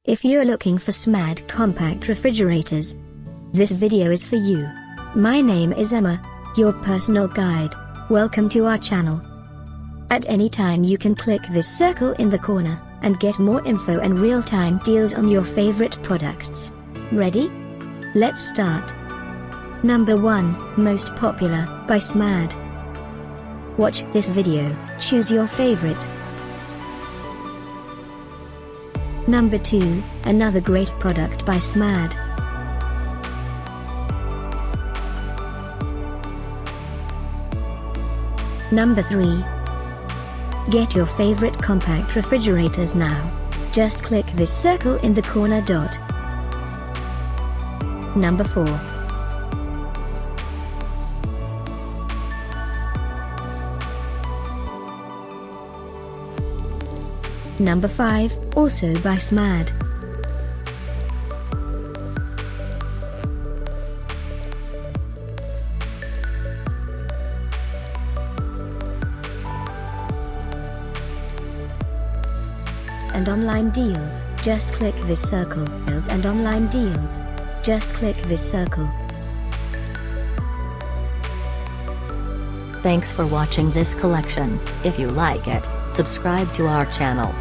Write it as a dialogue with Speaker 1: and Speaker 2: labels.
Speaker 1: If you're looking for Smad compact refrigerators, this video is for you. My name is Emma, your personal guide. Welcome to our channel. At any time you can click this circle in the corner, and get more info and real-time deals on your favorite products. Ready? Let's start. Number 1, Most Popular, by Smad. Watch this video, choose your favorite. Number 2, another great product by Smad. Number 3. Get your favorite compact refrigerators now. Just click this circle in the corner dot. Number 4. Number 5, also by Smad. And online deals, just click this circle. Deals and online deals, just click this circle.
Speaker 2: Thanks for watching this collection. If you like it, subscribe to our channel.